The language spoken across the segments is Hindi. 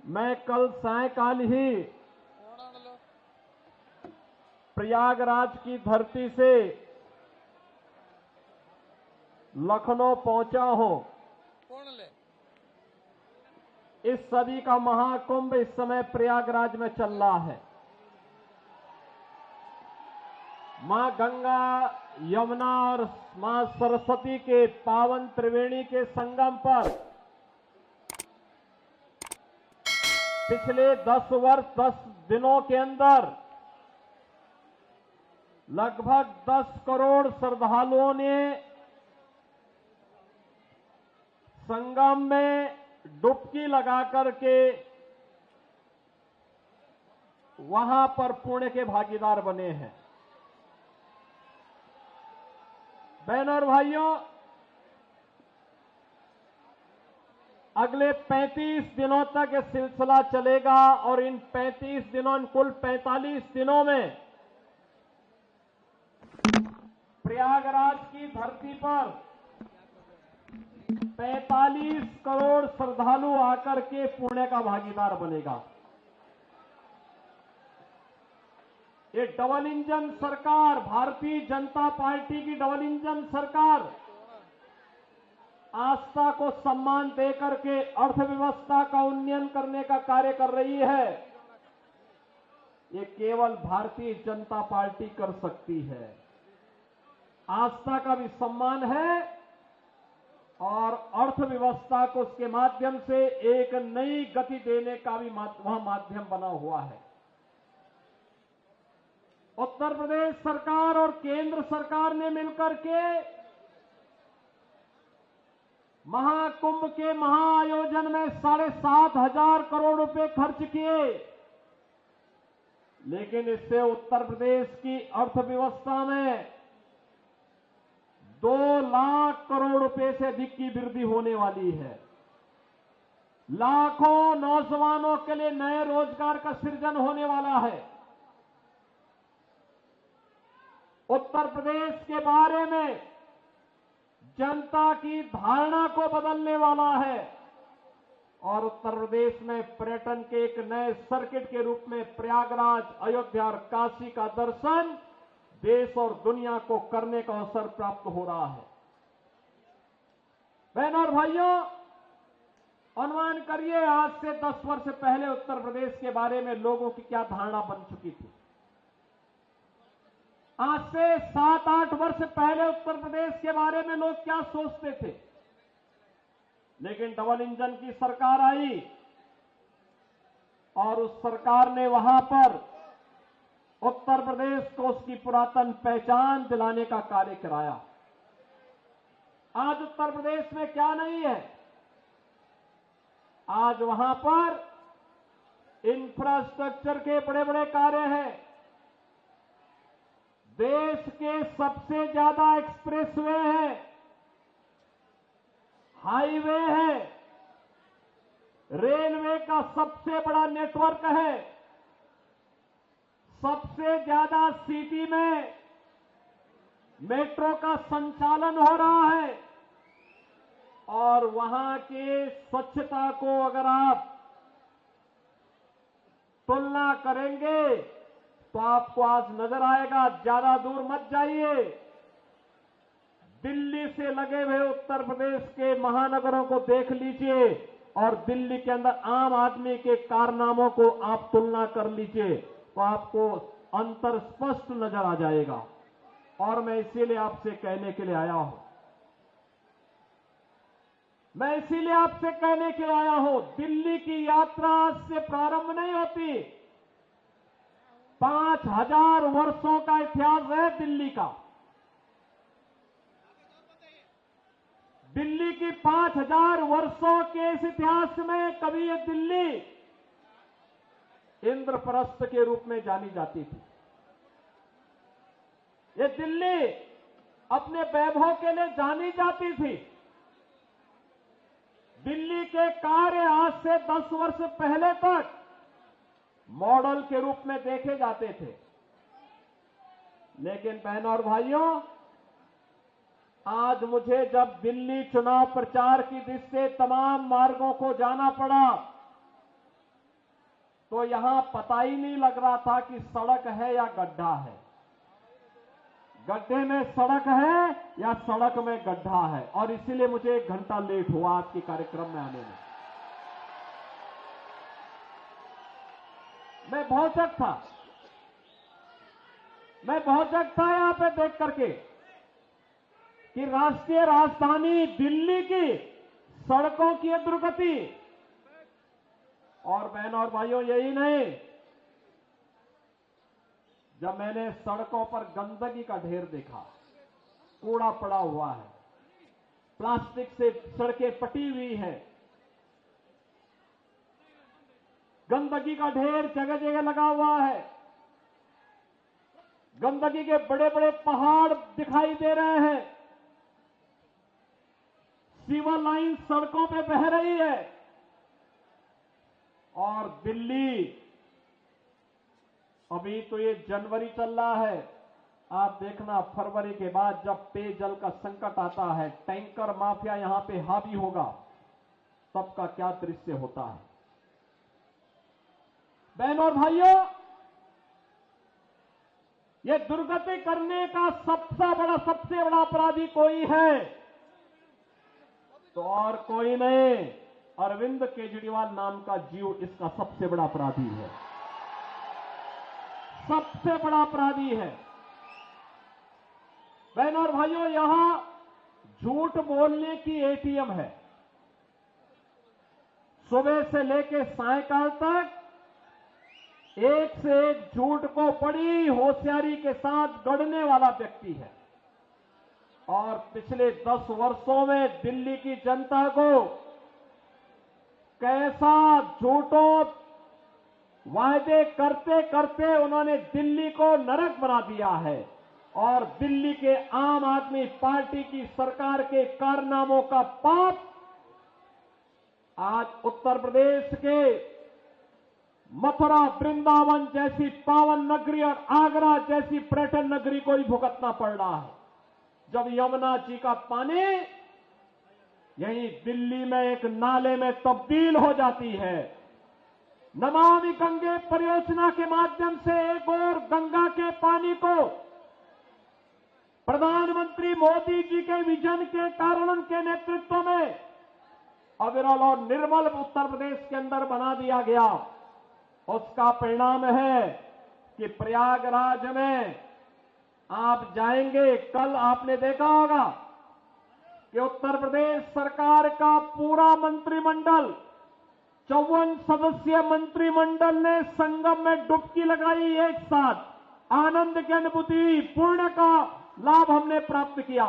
मैं कल सायकाल ही प्रयागराज की धरती से लखनऊ पहुंचा हूं। इस सदी का महाकुंभ इस समय प्रयागराज में चल रहा है। मां गंगा, यमुना और मां सरस्वती के पावन त्रिवेणी के संगम पर पिछले 10 दिनों के अंदर लगभग 10 करोड़ श्रद्धालुओं ने संगम में डुबकी लगा करके वहां पर पुण्य के भागीदार बने हैं। बहनों और भाइयों, अगले 35 दिनों तक ये सिलसिला चलेगा और इन 35 दिनों, कुल 45 दिनों में प्रयागराज की धरती पर 45 करोड़ श्रद्धालु आकर के पुण्य का भागीदार बनेगा। ये डबल इंजन सरकार, भारतीय जनता पार्टी की डबल इंजन सरकार आस्था को सम्मान देकर के अर्थव्यवस्था का उन्नयन करने का कार्य कर रही है। ये केवल भारतीय जनता पार्टी कर सकती है। आस्था का भी सम्मान है और अर्थव्यवस्था को उसके माध्यम से एक नई गति देने का भी वहां माध्यम बना हुआ है। उत्तर प्रदेश सरकार और केंद्र सरकार ने मिलकर के महाकुंभ के महाआयोजन में 7,500 करोड़ रुपए खर्च किए, लेकिन इससे उत्तर प्रदेश की अर्थव्यवस्था में 2 लाख करोड़ रुपए से अधिक की वृद्धि होने वाली है। लाखों नौजवानों के लिए नए रोजगार का सृजन होने वाला है। उत्तर प्रदेश के बारे में जनता की धारणा को बदलने वाला है और उत्तर प्रदेश में पर्यटन के एक नए सर्किट के रूप में प्रयागराज, अयोध्या और काशी का दर्शन देश और दुनिया को करने का अवसर प्राप्त हो रहा है। बहनों और भाइयों, अनुमान करिए आज से 10 वर्ष पहले उत्तर प्रदेश के बारे में लोगों की क्या धारणा बन चुकी थी। आज से 7-8 वर्ष पहले उत्तर प्रदेश के बारे में लोग क्या सोचते थे। लेकिन डबल इंजन की सरकार आई और उस सरकार ने वहां पर उत्तर प्रदेश को उसकी पुरातन पहचान दिलाने का कार्य कराया। आज उत्तर प्रदेश में क्या नहीं है? आज वहां पर इंफ्रास्ट्रक्चर के बड़े बड़े कार्य हैं। देश के सबसे ज्यादा एक्सप्रेसवे है, हाईवे है, रेलवे का सबसे बड़ा नेटवर्क है, सबसे ज्यादा सिटी में मेट्रो का संचालन हो रहा है और वहां के स्वच्छता को अगर आप तुलना करेंगे तो आपको आज नजर आएगा। ज्यादा दूर मत जाइए, दिल्ली से लगे हुए उत्तर प्रदेश के महानगरों को देख लीजिए और दिल्ली के अंदर आम आदमी के कारनामों को आप तुलना कर लीजिए तो आपको अंतर स्पष्ट नजर आ जाएगा। और मैं इसीलिए आपसे कहने के लिए आया हूं, दिल्ली की यात्रा आज से प्रारंभ नहीं होती। 5,000 वर्षों का इतिहास है दिल्ली का। दिल्ली की 5,000 वर्षों के इस इतिहास में कभी ये दिल्ली इंद्रप्रस्थ के रूप में जानी जाती थी। ये दिल्ली अपने वैभव के लिए जानी जाती थी। दिल्ली के कार्य आज से 10 वर्ष पहले तक मॉडल के रूप में देखे जाते थे। लेकिन बहनों और भाइयों, आज मुझे जब दिल्ली चुनाव प्रचार की दृष्टि से तमाम मार्गों को जाना पड़ा तो यहां पता ही नहीं लग रहा था कि सड़क है या गड्ढा है, गड्ढे में सड़क है या सड़क में गड्ढा है। और इसीलिए मुझे 1 घंटा लेट हुआ आज के कार्यक्रम में आने में। मैं भौचक था यहां पे देख करके कि राष्ट्रीय राजधानी दिल्ली की सड़कों की ये दुर्गति। और बहनों और भाइयों, यही नहीं, जब मैंने सड़कों पर गंदगी का ढेर देखा, कूड़ा पड़ा हुआ है, प्लास्टिक से सड़कें पटी हुई है, गंदगी का ढेर जगह जगह लगा हुआ है, गंदगी के बड़े बड़े पहाड़ दिखाई दे रहे हैं, सीवर लाइन सड़कों पे बह रही है। और दिल्ली, अभी तो ये जनवरी चल रहा है, आप देखना फरवरी के बाद जब पेयजल का संकट आता है, टैंकर माफिया यहां पे हावी होगा, तब का क्या दृश्य होता है। बहनों और भाइयों, ये दुर्गति करने का सबसे बड़ा अपराधी कोई है तो और कोई नहीं, अरविंद केजरीवाल नाम का जीव इसका सबसे बड़ा अपराधी है, सबसे बड़ा अपराधी है। बहनों और भाइयों, यहां झूठ बोलने की एटीएम है। सुबह से लेकर सायंकाल तक एक से एक झूठ को बड़ी होशियारी के साथ गढ़ने वाला व्यक्ति है। और पिछले 10 वर्षों में दिल्ली की जनता को कैसा झूठों वायदे करते करते उन्होंने दिल्ली को नरक बना दिया है। और दिल्ली के आम आदमी पार्टी की सरकार के कारनामों का पाप आज उत्तर प्रदेश के मथुरा, वृंदावन जैसी पावन नगरी और आगरा जैसी पर्यटन नगरी को ही भुगतना पड़ रहा है। जब यमुना जी का पानी यहीं दिल्ली में एक नाले में तब्दील हो जाती है, नमामि गंगे परियोजना के माध्यम से एक और गंगा के पानी को प्रधानमंत्री मोदी जी के विजन के कारण उनके नेतृत्व में अविरल और निर्मल उत्तर प्रदेश के अंदर बना दिया गया। उसका परिणाम है कि प्रयागराज में आप जाएंगे, कल आपने देखा होगा कि उत्तर प्रदेश सरकार का पूरा मंत्रिमंडल, 54 सदस्यीय मंत्रिमंडल ने संगम में डुबकी लगाई एक साथ। आनंद की अनुभूति, पुण्य का लाभ हमने प्राप्त किया।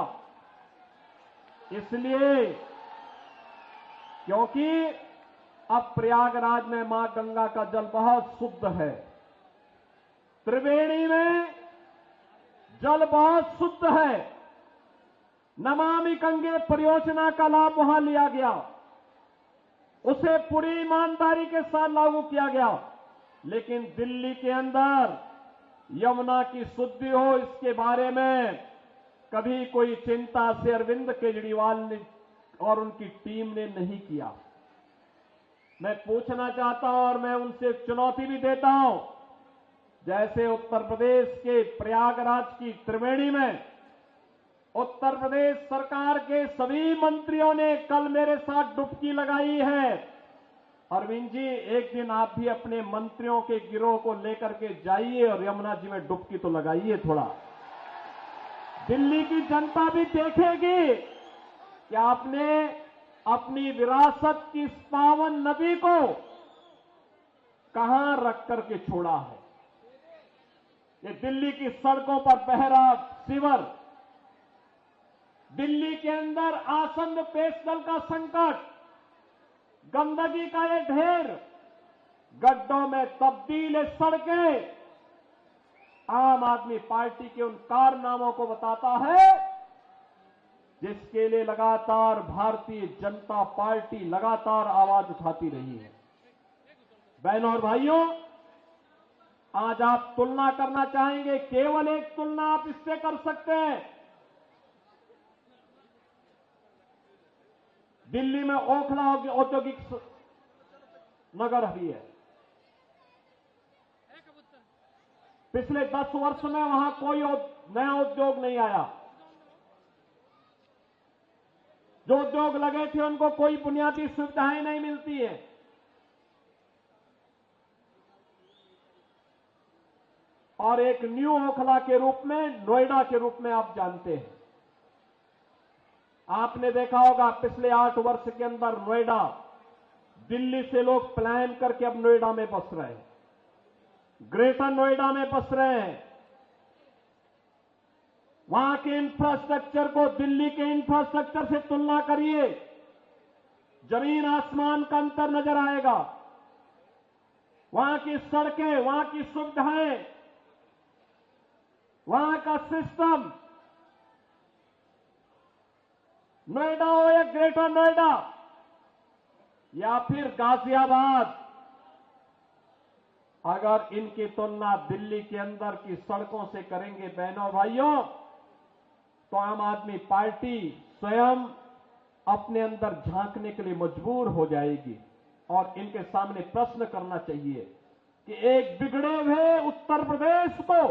इसलिए क्योंकि अब प्रयागराज में मां गंगा का जल बहुत शुद्ध है, त्रिवेणी में जल बहुत शुद्ध है, नमामि गंगे परियोजना का लाभ वहां लिया गया, उसे पूरी ईमानदारी के साथ लागू किया गया। लेकिन दिल्ली के अंदर यमुना की शुद्धि हो, इसके बारे में कभी कोई चिंता से अरविंद केजरीवाल ने और उनकी टीम ने नहीं किया। मैं पूछना चाहता हूं और मैं उनसे चुनौती भी देता हूं, जैसे उत्तर प्रदेश के प्रयागराज की त्रिवेणी में उत्तर प्रदेश सरकार के सभी मंत्रियों ने कल मेरे साथ डुबकी लगाई है। अरविंद जी, एक दिन आप भी अपने मंत्रियों के गिरोह को लेकर के जाइए और यमुना जी में डुबकी तो लगाइए थोड़ा। दिल्ली की जनता भी देखेगी कि आपने अपनी विरासत की इस पावन नदी को कहां रख करके छोड़ा है। ये दिल्ली की सड़कों पर बह रहा सीवर, दिल्ली के अंदर आसन्न पेयजल का संकट, गंदगी का ये ढेर, गड्ढों में तब्दील सड़कें आम आदमी पार्टी के उन कारनामों को बताता है जिसके लिए लगातार भारतीय जनता पार्टी लगातार आवाज उठाती रही है। बहनों और भाइयों, आज आप तुलना करना चाहेंगे, केवल एक तुलना आप इससे कर सकते हैं। दिल्ली में ओखला औद्योगिक नगर भी है, पिछले 10 वर्ष में वहां कोई नया उद्योग नहीं आया। जो उद्योग लगे थे उनको कोई बुनियादी सुविधाएं नहीं मिलती है। और एक न्यू ओखला के रूप में, नोएडा के रूप में आप जानते हैं, आपने देखा होगा पिछले 8 वर्ष के अंदर नोएडा, दिल्ली से लोग प्लान करके अब नोएडा में बस रहे हैं, ग्रेटर नोएडा में बस रहे हैं। वहां के इंफ्रास्ट्रक्चर को दिल्ली के इंफ्रास्ट्रक्चर से तुलना करिए, जमीन आसमान का अंतर नजर आएगा। वहां की सड़कें, वहां की सुविधाएं, वहां का सिस्टम, नोएडा हो या ग्रेटर नोएडा या फिर गाजियाबाद, अगर इनकी तुलना दिल्ली के अंदर की सड़कों से करेंगे बहनों भाइयों, तो आम आदमी पार्टी स्वयं अपने अंदर झांकने के लिए मजबूर हो जाएगी और इनके सामने प्रश्न करना चाहिए कि एक बिगड़े हुए उत्तर प्रदेश को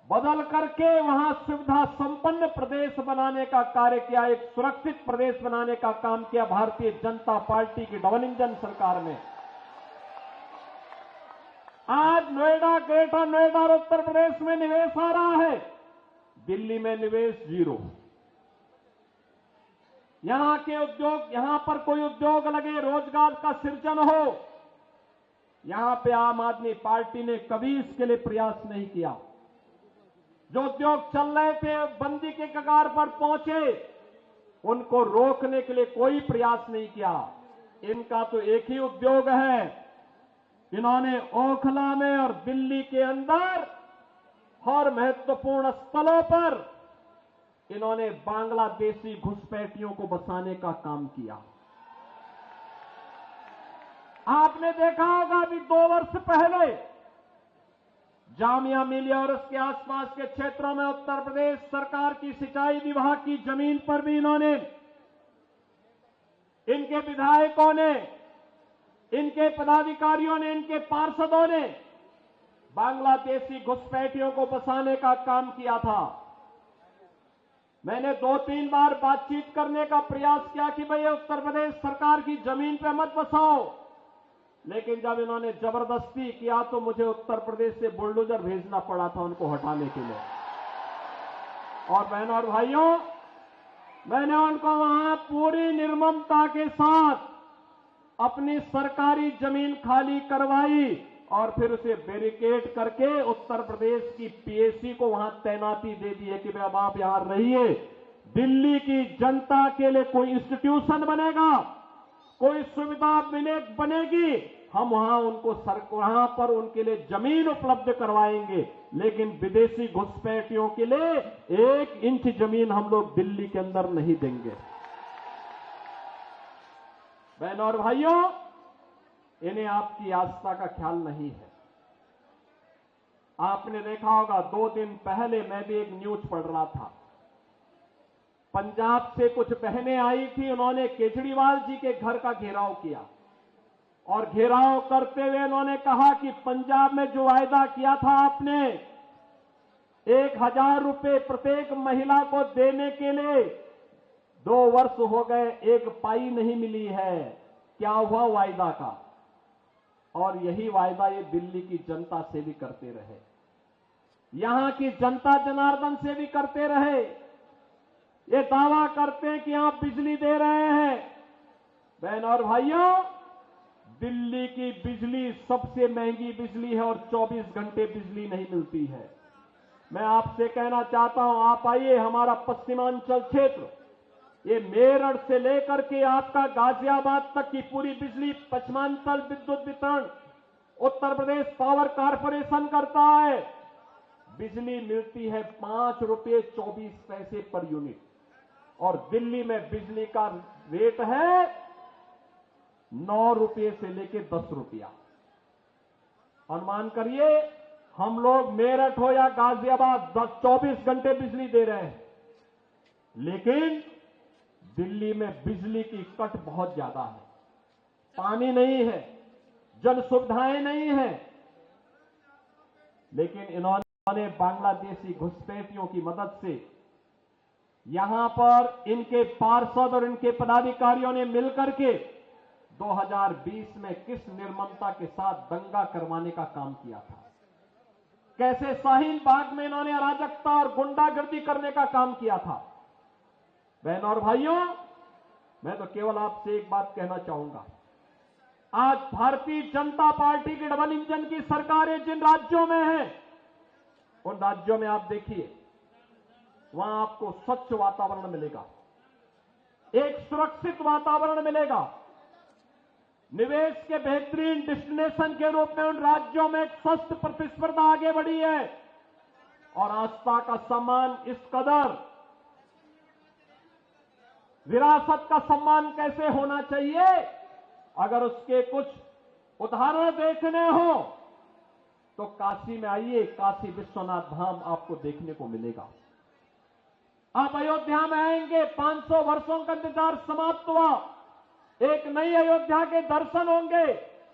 बदल करके वहां सुविधा संपन्न प्रदेश बनाने का कार्य किया, एक सुरक्षित प्रदेश बनाने का काम किया भारतीय जनता पार्टी की डबल इंजन सरकार ने। आज नोएडा, ग्रेटर नोएडा और उत्तर प्रदेश में निवेश आ रहा है, दिल्ली में निवेश 0। यहां के उद्योग, यहां पर कोई उद्योग लगे, रोजगार का सृजन हो, यहां पे आम आदमी पार्टी ने कभी इसके लिए प्रयास नहीं किया। जो उद्योग चल रहे थे, बंदी के कगार पर पहुंचे, उनको रोकने के लिए कोई प्रयास नहीं किया। इनका तो एक ही उद्योग है, इन्होंने ओखला में और दिल्ली के अंदर हर महत्वपूर्ण स्थलों पर इन्होंने बांग्लादेशी घुसपैठियों को बसाने का काम किया। आपने देखा होगा अभी 2 वर्ष पहले जामिया मिलिया और उसके आसपास के क्षेत्रों में उत्तर प्रदेश सरकार की सिंचाई विभाग की जमीन पर भी इन्होंने, इनके विधायकों ने, इनके पदाधिकारियों ने, इनके पार्षदों ने बांग्लादेशी घुसपैठियों को बसाने का काम किया था। मैंने 2-3 बार बातचीत करने का प्रयास किया कि भाई उत्तर प्रदेश सरकार की जमीन पर मत बसाओ, लेकिन जब इन्होंने जबरदस्ती किया तो मुझे उत्तर प्रदेश से बुलडोजर भेजना पड़ा था उनको हटाने के लिए। और बहनों और भाइयों, मैंने उनको वहां पूरी निर्ममता के साथ अपनी सरकारी जमीन खाली करवाई और फिर उसे बैरिकेड करके उत्तर प्रदेश की पीएसी को वहां तैनाती दे दी है कि भाई अब आप यहां रहिए। दिल्ली की जनता के लिए कोई इंस्टीट्यूशन बनेगा, कोई सुविधा बनेगी, हम वहां उनको वहां पर उनके लिए जमीन उपलब्ध करवाएंगे, लेकिन विदेशी घुसपैठियों के लिए 1 इंच जमीन हम लोग दिल्ली के अंदर नहीं देंगे। बहनों और भाइयों, इन्हें आपकी आस्था का ख्याल नहीं है। आपने देखा होगा 2 दिन पहले मैं भी एक न्यूज पढ़ रहा था, पंजाब से कुछ बहनें आई थी, उन्होंने केजरीवाल जी के घर का घेराव किया और घेराव करते हुए उन्होंने कहा कि पंजाब में जो वायदा किया था आपने 1000 रुपए प्रत्येक महिला को देने के लिए, 2 वर्ष हो गए, 1 पाई नहीं मिली है। क्या हुआ वायदा का? और यही वायदा ये दिल्ली की जनता से भी करते रहे, यहां की जनता जनार्दन से भी करते रहे। ये दावा करते हैं कि आप बिजली दे रहे हैं। बहनों और भाइयों, दिल्ली की बिजली सबसे महंगी बिजली है और 24 घंटे बिजली नहीं मिलती है। मैं आपसे कहना चाहता हूं, आप आइए, हमारा पश्चिमांचल क्षेत्र, ये मेरठ से लेकर के आपका गाजियाबाद तक की पूरी बिजली पश्चिमांचल विद्युत वितरण उत्तर प्रदेश पावर कारपोरेशन करता है। बिजली मिलती है 5 रुपये 24 पैसे पर यूनिट और दिल्ली में बिजली का रेट है 9 रुपये से लेकर 10 रुपया। अनुमान करिए, हम लोग मेरठ हो या गाजियाबाद 24 घंटे बिजली दे रहे हैं, लेकिन दिल्ली में बिजली की कट बहुत ज्यादा है, पानी नहीं है, जल सुविधाएं नहीं है। लेकिन इन्होंने बांग्लादेशी घुसपैठियों की मदद से यहां पर इनके पार्षद और इनके पदाधिकारियों ने मिलकर के 2020 में किस निर्ममता के साथ दंगा करवाने का काम किया था, कैसे शाहीन बाग में इन्होंने अराजकता और गुंडागर्दी करने का काम किया था। बहनों और भाइयों, मैं तो केवल आपसे एक बात कहना चाहूंगा, आज भारतीय जनता पार्टी की डबल इंजन की सरकारें जिन राज्यों में हैं, उन राज्यों में आप देखिए, वहां आपको स्वच्छ वातावरण मिलेगा, एक सुरक्षित वातावरण मिलेगा, निवेश के बेहतरीन डेस्टिनेशन के रूप में उन राज्यों में एक स्वस्थ प्रतिस्पर्धा आगे बढ़ी है और आस्था का सम्मान इस कदर, विरासत का सम्मान कैसे होना चाहिए, अगर उसके कुछ उदाहरण देखने हो तो काशी में आइए, काशी विश्वनाथ धाम आपको देखने को मिलेगा। आप अयोध्या में आएंगे, 500 वर्षों का इंतजार समाप्त हुआ, एक नई अयोध्या के दर्शन होंगे।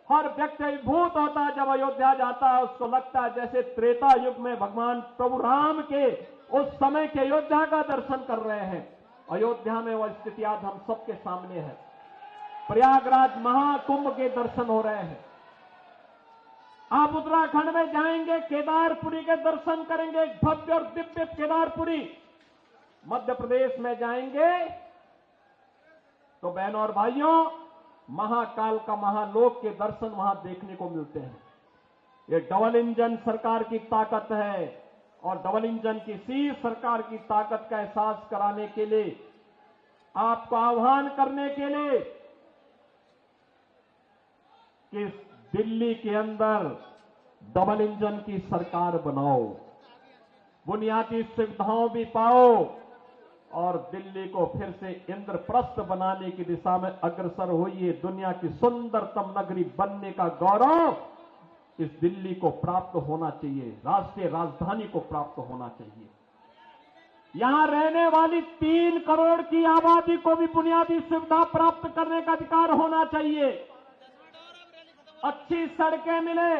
हर व्यक्ति अभिभूत होता है जब अयोध्या जाता है, उसको लगता है जैसे त्रेता युग में भगवान प्रभु राम के उस समय के अयोध्या का दर्शन कर रहे हैं। अयोध्या में वह स्थिति आज हम सबके सामने है। प्रयागराज महाकुंभ के दर्शन हो रहे हैं। आप उत्तराखंड में जाएंगे, केदारपुरी के दर्शन करेंगे, भव्य और दिव्य केदारपुरी। मध्य प्रदेश में जाएंगे तो बहनों और भाइयों, महाकाल का महालोक के दर्शन वहां देखने को मिलते हैं। ये डबल इंजन सरकार की ताकत है और डबल इंजन की इसी सरकार की ताकत का एहसास कराने के लिए, आपको आह्वान करने के लिए कि दिल्ली के अंदर डबल इंजन की सरकार बनाओ, बुनियादी सुविधाओं भी पाओ और दिल्ली को फिर से इंद्रप्रस्थ बनाने की दिशा में अग्रसर होइए। दुनिया की सुंदरतम नगरी बनने का गौरव इस दिल्ली को प्राप्त होना चाहिए, राष्ट्रीय राजधानी को प्राप्त होना चाहिए। यहां रहने वाली 3 करोड़ की आबादी को भी बुनियादी सुविधा प्राप्त करने का अधिकार होना चाहिए। अच्छी सड़कें मिले,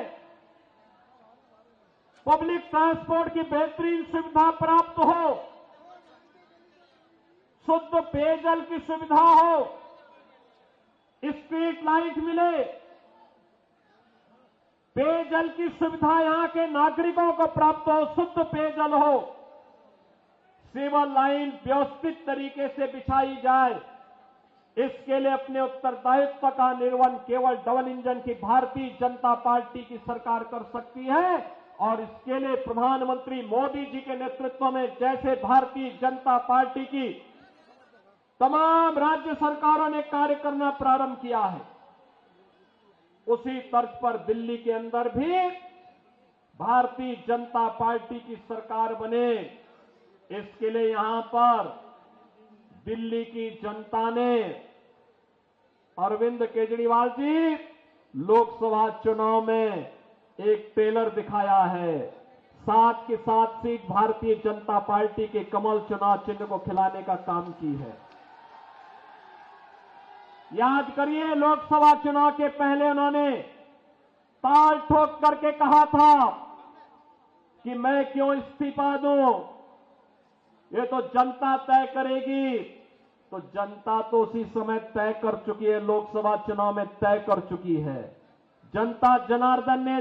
पब्लिक ट्रांसपोर्ट की बेहतरीन सुविधा प्राप्त हो, शुद्ध पेयजल की सुविधा हो, स्ट्रीट लाइट मिले, पेयजल की सुविधा यहां के नागरिकों को प्राप्त हो, शुद्ध पेयजल हो, सिविल लाइन व्यवस्थित तरीके से बिछाई जाए। इसके लिए अपने उत्तरदायित्व का निर्वहन केवल डबल इंजन की भारतीय जनता पार्टी की सरकार कर सकती है और इसके लिए प्रधानमंत्री मोदी जी के नेतृत्व में जैसे भारतीय जनता पार्टी की तमाम राज्य सरकारों ने कार्य करना प्रारंभ किया है, उसी तर्ज पर दिल्ली के अंदर भी भारतीय जनता पार्टी की सरकार बने। इसके लिए यहां पर दिल्ली की जनता ने अरविंद केजरीवाल जी लोकसभा चुनाव में एक ट्रेलर दिखाया है, 7 की 7 सीट भारतीय जनता पार्टी के कमल चुनाव चिन्ह को खिलाने का काम की है। याद करिए, लोकसभा चुनाव के पहले उन्होंने ताल ठोक करके कहा था कि मैं क्यों इस्तीफा दूं, ये तो जनता तय करेगी। तो जनता तो उसी समय तय कर चुकी है, लोकसभा चुनाव में तय कर चुकी है। जनता जनार्दन ने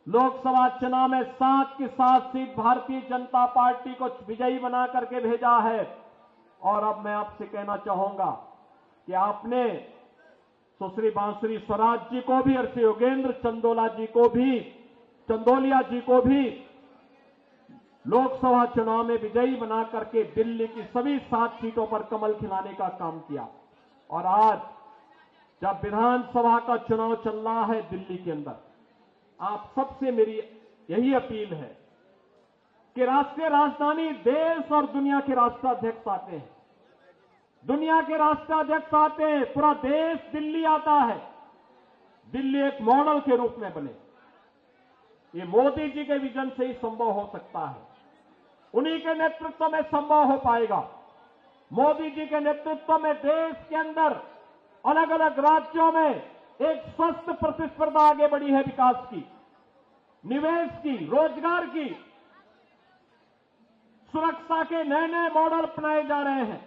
लोकसभा चुनाव में 7 की 7 सीट भारतीय जनता पार्टी को विजयी बना करके भेजा है। और अब मैं आपसे कहना चाहूंगा कि आपने सुश्री बांसुरी स्वराज जी को भी और श्री योगेंद्र चंदोलिया जी को भी लोकसभा चुनाव में विजयी बना करके दिल्ली की सभी 7 सीटों पर कमल खिलाने का काम किया। और आज जब विधानसभा का चुनाव चल रहा है दिल्ली के अंदर, आप सबसे मेरी यही अपील है कि राष्ट्रीय राजधानी, देश और दुनिया के राष्ट्राध्यक्ष आते हैं, दुनिया के राष्ट्राध्यक्ष आते हैं, पूरा देश दिल्ली आता है। दिल्ली एक मॉडल के रूप में बने, ये मोदी जी के विजन से ही संभव हो सकता है, उन्हीं के नेतृत्व में संभव हो पाएगा। मोदी जी के नेतृत्व में देश के अंदर अलग अलग राज्यों में एक स्वस्थ प्रतिस्पर्धा आगे बढ़ी है विकास की। निवेश की, रोजगार की, सुरक्षा के नए नए मॉडल अपनाए जा रहे हैं।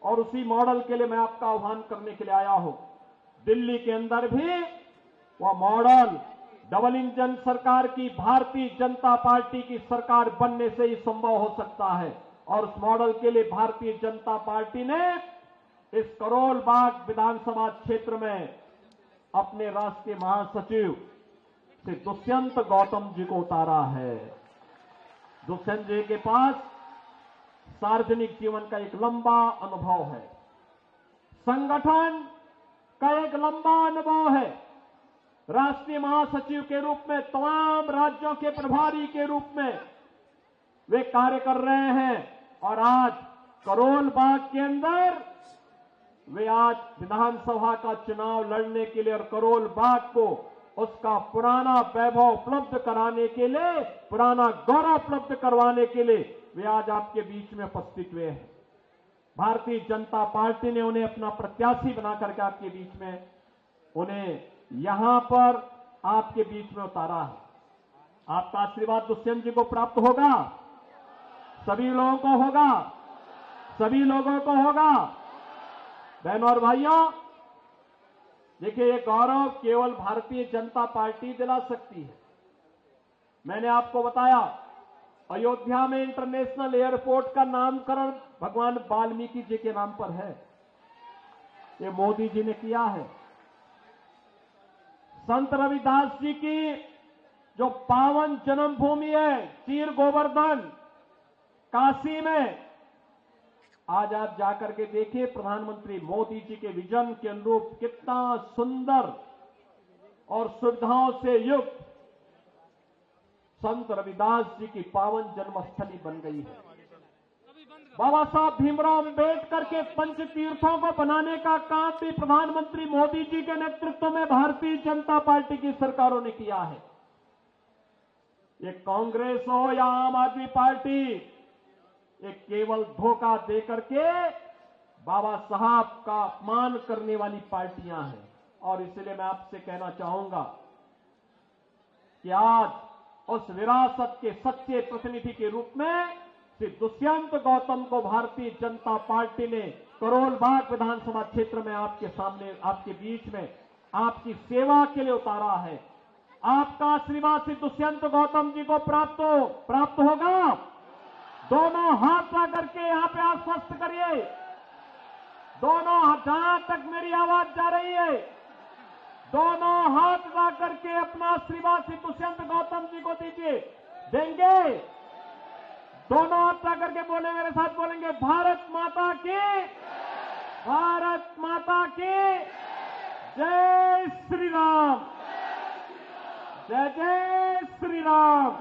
और उसी मॉडल के लिए मैं आपका आह्वान करने के लिए आया हूं। दिल्ली के अंदर भी वह मॉडल डबल इंजन सरकार की, भारतीय जनता पार्टी की सरकार बनने से ही संभव हो सकता है। और उस मॉडल के लिए भारतीय जनता पार्टी ने इस करोल बाग विधानसभा क्षेत्र में अपने राष्ट्रीय महासचिव श्री दुष्यंत गौतम जी को उतारा है। दुष्यंत जी के पास सार्वजनिक जीवन का एक लंबा अनुभव है, संगठन का एक लंबा अनुभव है। राष्ट्रीय महासचिव के रूप में, तमाम राज्यों के प्रभारी के रूप में वे कार्य कर रहे हैं। और आज करोल बाग के अंदर वे आज विधानसभा का चुनाव लड़ने के लिए और करोल बाग को उसका पुराना वैभव उपलब्ध कराने के लिए, पुराना गौरव उपलब्ध करवाने के लिए वे आज आपके बीच में उपस्थित हुए हैं। भारतीय जनता पार्टी ने उन्हें अपना प्रत्याशी बना करके आपके बीच में, उन्हें यहां पर आपके बीच में उतारा है। आपका आशीर्वाद दुष्यंत जी को प्राप्त होगा, सभी लोगों को होगा, सभी लोगों को होगा। बहनों और भाइयों, देखिए, ये गौरव केवल भारतीय जनता पार्टी दिला सकती है। मैंने आपको बताया, अयोध्या में इंटरनेशनल एयरपोर्ट का नामकरण भगवान वाल्मीकि जी के नाम पर है। ये मोदी जी ने किया है। संत रविदास जी की जो पावन जन्मभूमि है, चीर गोवर्धन, काशी में, आज आप जाकर के देखिए, प्रधानमंत्री मोदी जी के विजन के अनुरूप कितना सुंदर और सुविधाओं से युक्त संत रविदास जी की पावन जन्मस्थली बन गई है। बाबा साहब भीमराव अंबेडकर के पंच तीर्थों को बनाने का काम भी प्रधानमंत्री मोदी जी के नेतृत्व में भारतीय जनता पार्टी की सरकारों ने किया है। ये कांग्रेस हो या आम आदमी पार्टी, ये केवल धोखा देकर के बाबा साहब का अपमान करने वाली पार्टियां हैं। और इसलिए मैं आपसे कहना चाहूंगा कि आज उस विरासत के सच्चे प्रतिनिधि के रूप में श्री दुष्यंत गौतम को भारतीय जनता पार्टी ने करोल बाग विधानसभा क्षेत्र में आपके सामने, आपके बीच में आपकी सेवा के लिए उतारा है। आपका आशीर्वाद श्री दुष्यंत गौतम जी को प्राप्त होगा। दोनों हाथ ला करके यहां पे आश्वस्त करिए, दोनों जहां तक मेरी आवाज जा रही है, दोनों हाथ ला करके अपना आशीर्वाद श्री दुष्यंत गौतम जी को दीजिए। देंगे? दोनों हाथ ला करके बोले, मेरे साथ बोलेंगे, भारत माता की, भारत माता की जय श्री राम, जय जय श्री राम।